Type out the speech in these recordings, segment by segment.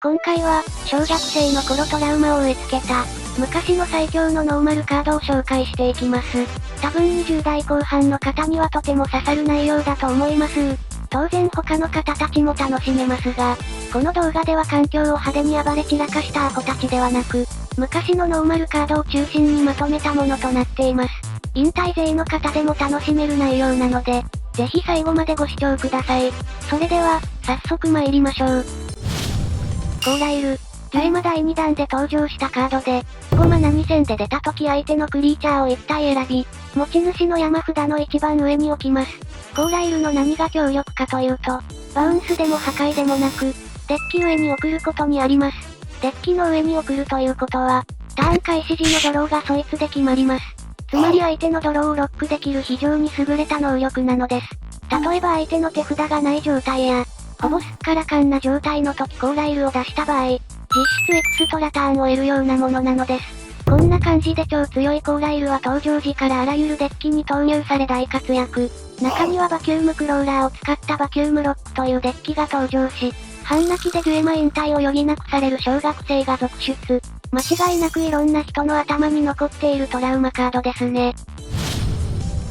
今回は、小学生の頃トラウマを植え付けた、昔の最強のノーマルカードを紹介していきます。多分20代後半の方にはとても刺さる内容だと思います。当然他の方たちも楽しめますが、この動画では環境を派手に暴れ散らかしたアホたちではなく、昔のノーマルカードを中心にまとめたものとなっています。引退勢の方でも楽しめる内容なので、ぜひ最後までご視聴ください。それでは、早速参りましょう。コーライル。ジュエマ第2弾で登場したカードで、5マナ2戦で出た時相手のクリーチャーを1体選び、持ち主の山札の一番上に置きます。コーライルの何が強力かというと、バウンスでも破壊でもなく、デッキ上に送ることにあります。デッキの上に送るということは、ターン開始時のドローがそいつで決まります。つまり相手のドローをロックできる非常に優れた能力なのです。例えば相手の手札がない状態や、ほぼすっからかんな状態の時コーライルを出した場合、実質エクストラターンを得るようなものなのです。こんな感じで超強いコーライルは登場時からあらゆるデッキに投入され大活躍。中にはバキュームクローラーを使ったバキュームロックというデッキが登場し、半泣きでジュエマ引退を余儀なくされる小学生が続出。間違いなくいろんな人の頭に残っているトラウマカードですね。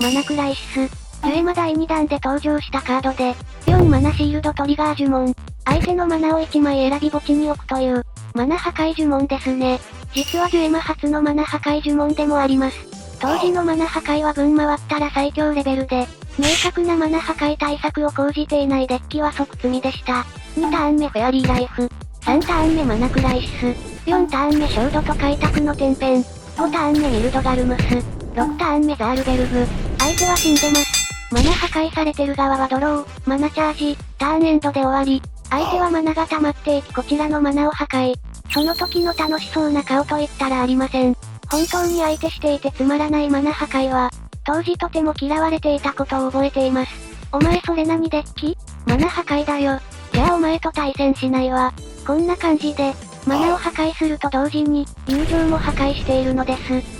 マナクライシス。ジュエマ第2弾で登場したカードで、4マナシールドトリガー呪文。相手のマナを1枚選び墓地に置くという、マナ破壊呪文ですね。実はジュエマ初のマナ破壊呪文でもあります。当時のマナ破壊は分回ったら最強レベルで、明確なマナ破壊対策を講じていないデッキは即積みでした。2ターン目フェアリーライフ。3ターン目マナクライシス。4ターン目ショードと開拓の天変。5ターン目ミルドガルムス。6ターン目ザールベルグ。相手は死んでます。マナ破壊されてる側はドロー、マナチャージ、ターンエンドで終わり。相手はマナが溜まっていきこちらのマナを破壊。その時の楽しそうな顔と言ったらありません。本当に相手していてつまらないマナ破壊は、当時とても嫌われていたことを覚えています。お前それ何デッキ？マナ破壊だよ。じゃあお前と対戦しないわ。こんな感じで、マナを破壊すると同時に、友情も破壊しているのです。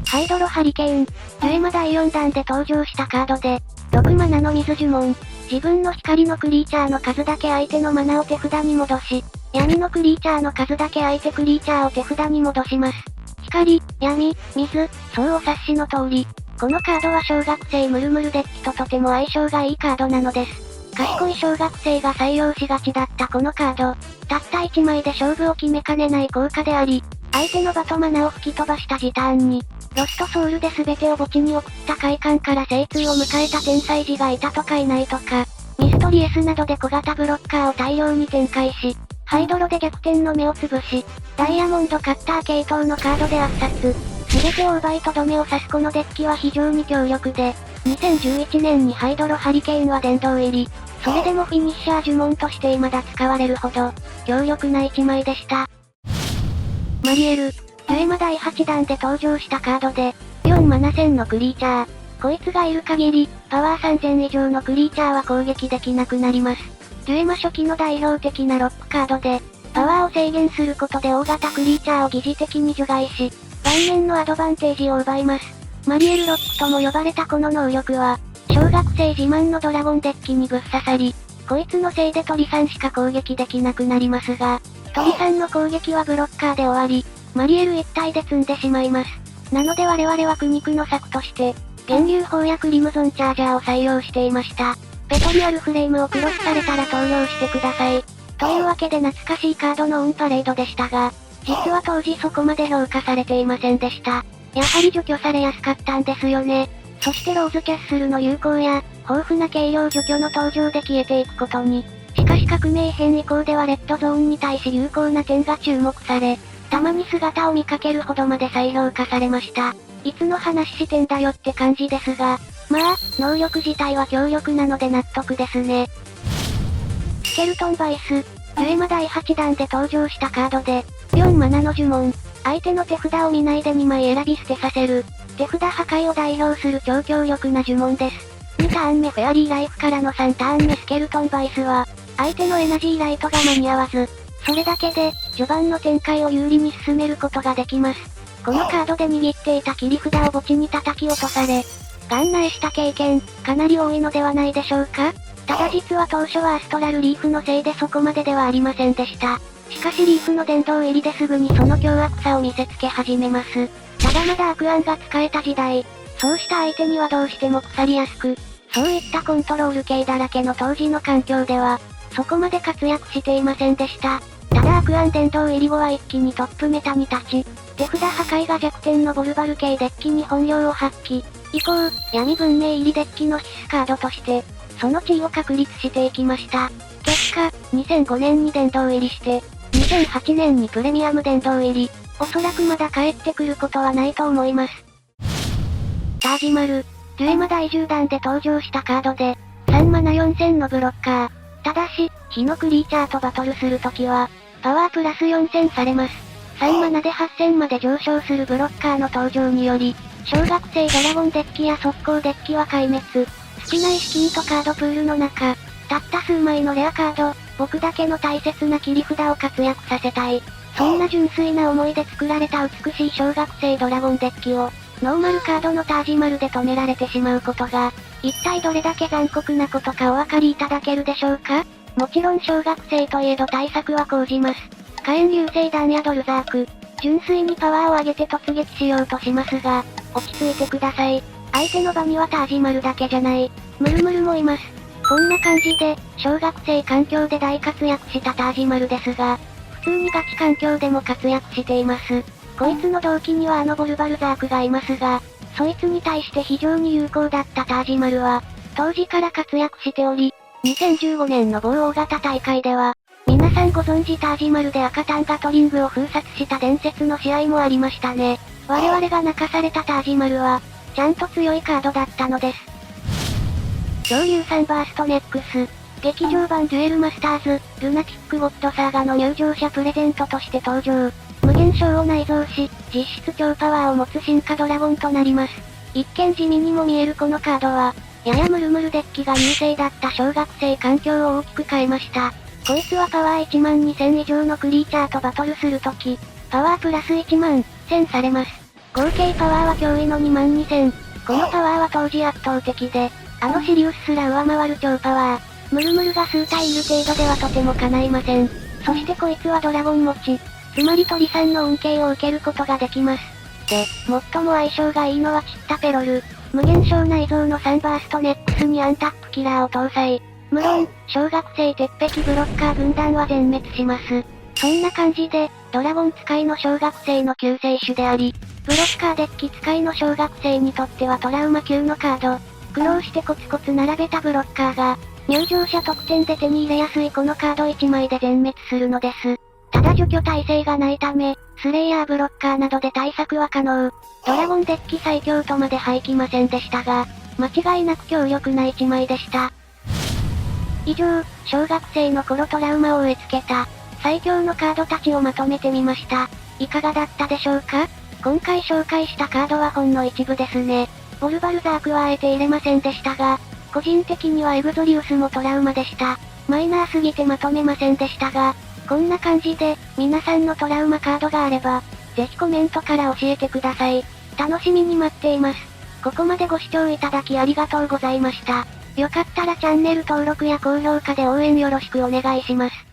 ハイドロハリケーン。ジュエマ第4弾で登場したカードで、6マナの水呪文。自分の光のクリーチャーの数だけ相手のマナを手札に戻し、闇のクリーチャーの数だけ相手クリーチャーを手札に戻します。光、闇、水、そうお察しの通り。このカードは小学生ムルムルデッキととても相性がいいカードなのです。賢い小学生が採用しがちだったこのカード。たった1枚で勝負を決めかねない効果であり、相手の場とマナを吹き飛ばした時ターンに、ロストソウルで全てを墓地に送った快感から精通を迎えた天才児がいたとかいないとか、ミストリエスなどで小型ブロッカーを大量に展開し、ハイドロで逆転の目を潰し、ダイヤモンドカッター系統のカードで圧殺。全てを奪いとどめを刺すこのデッキは非常に強力で、2011年にハイドロハリケーンは殿堂入り。それでもフィニッシャー呪文として未だ使われるほど、強力な一枚でした。マリエル。ジュエマ第8弾で登場したカードで、4マナ1000のクリーチャー。こいつがいる限り、パワー3000以上のクリーチャーは攻撃できなくなります。ジュエマ初期の代表的なロックカードで、パワーを制限することで大型クリーチャーを疑似的に除外し、盤面のアドバンテージを奪います。マリエルロックとも呼ばれたこの能力は、小学生自慢のドラゴンデッキにぶっ刺さり、こいつのせいで鳥さんしか攻撃できなくなりますが、鳥さんの攻撃はブロッカーで終わり、マリエル一体で積んでしまいます。なので我々は苦肉の策として、源流砲やクリムゾンチャージャーを採用していました。ペトリアルフレームをクロスされたら投了してください。というわけで懐かしいカードのオンパレードでしたが、実は当時そこまで評価されていませんでした。やはり除去されやすかったんですよね。そしてローズキャッスルの有効や、豊富な軽量除去の登場で消えていくことに。しかし革命編以降ではレッドゾーンに対し有効な点が注目され、たまに姿を見かけるほどまで再評価されました。いつの話してんだよって感じですが、まあ、能力自体は強力なので納得ですね。スケルトンバイス。ジュエマ第8弾で登場したカードで、4マナの呪文。相手の手札を見ないで2枚選び捨てさせる。手札破壊を代表する超強力な呪文です。2ターン目フェアリーライフからの3ターン目スケルトンバイスは、相手のエナジーライトが間に合わず、それだけで、序盤の展開を有利に進めることができます。このカードで握っていた切り札を墓地に叩き落とされ、元来した経験、かなり多いのではないでしょうか？ただ実は当初はアストラルリーフのせいでそこまでではありませんでした。しかしリーフの殿堂入りですぐにその凶悪さを見せつけ始めます。ただまだアクアンが使えた時代、そうした相手にはどうしても腐りやすく、そういったコントロール系だらけの当時の環境では、そこまで活躍していませんでした。ただアクアン殿堂入り後は一気にトップメタに立ち、手札破壊が弱点のボルバル系デッキに本領を発揮。以降、闇文明入りデッキの必須カードとして、その地位を確立していきました。結果、2005年に殿堂入りして、2008年にプレミアム殿堂入り、おそらくまだ帰ってくることはないと思います。タージマル、デュエマ第10弾で登場したカードで、3マナ4000のブロッカー。ただし、火のクリーチャーとバトルするときは、パワープラス4000されます。3マナで8000まで上昇するブロッカーの登場により、小学生ドラゴンデッキや速攻デッキは壊滅。少ない資金とカードプールの中、たった数枚のレアカード、僕だけの大切な切り札を活躍させたい。そんな純粋な思いで作られた美しい小学生ドラゴンデッキを、ノーマルカードのタージマルで止められてしまうことが、一体どれだけ残酷なことかお分かりいただけるでしょうか？もちろん小学生といえど対策は講じます。火炎流星弾やドルザーク、純粋にパワーを上げて突撃しようとしますが、落ち着いてください。相手の場にはタージマルだけじゃない、ムルムルもいます。こんな感じで、小学生環境で大活躍したタージマルですが、普通にガチ環境でも活躍しています。こいつの同期にはボルバルザークがいますが、そいつに対して非常に有効だったタージマルは、当時から活躍しており、2015年の某大型大会では、皆さんご存知タージマルで赤タンガトリングを封殺した伝説の試合もありましたね。我々が泣かされたタージマルは、ちゃんと強いカードだったのです。恐竜サンバーストネックス、劇場版デュエルマスターズ、ルナティックゴッドサーガの入場者プレゼントとして登場。無限小を内蔵し、実質超パワーを持つ進化ドラゴンとなります。一見地味にも見えるこのカードは、ややムルムルデッキが優勢だった小学生環境を大きく変えました。こいつはパワー1万2000以上のクリーチャーとバトルするとき、パワープラス1万1000されます。合計パワーは驚異の2万2000。このパワーは当時圧倒的で、シリウスすら上回る超パワー。ムルムルが数体いる程度ではとても叶いません。そしてこいつはドラゴン持ち。つまり鳥さんの恩恵を受けることができます。で、最も相性がいいのはチッタペロル。無限小内蔵のサンバーストネックスにアンタップキラーを搭載。無論、小学生鉄壁ブロッカー軍団は全滅します。そんな感じで、ドラゴン使いの小学生の救世主であり、ブロッカーデッキ使いの小学生にとってはトラウマ級のカード。苦労してコツコツ並べたブロッカーが、入場者特典で手に入れやすいこのカード1枚で全滅するのです。ただ除去耐性がないため、スレイヤーブロッカーなどで対策は可能。ドラゴンデッキ最強とまではいきませんでしたが、間違いなく強力な1枚でした。以上、小学生の頃トラウマを植え付けた、最強のカードたちをまとめてみました。いかがだったでしょうか？今回紹介したカードはほんの一部ですね。ボルバルザークはあえて入れませんでしたが、個人的にはエグゾリウスもトラウマでした。マイナーすぎてまとめませんでしたが、こんな感じで、皆さんのトラウマカードがあれば、ぜひコメントから教えてください。楽しみに待っています。ここまでご視聴いただきありがとうございました。よかったらチャンネル登録や高評価で応援よろしくお願いします。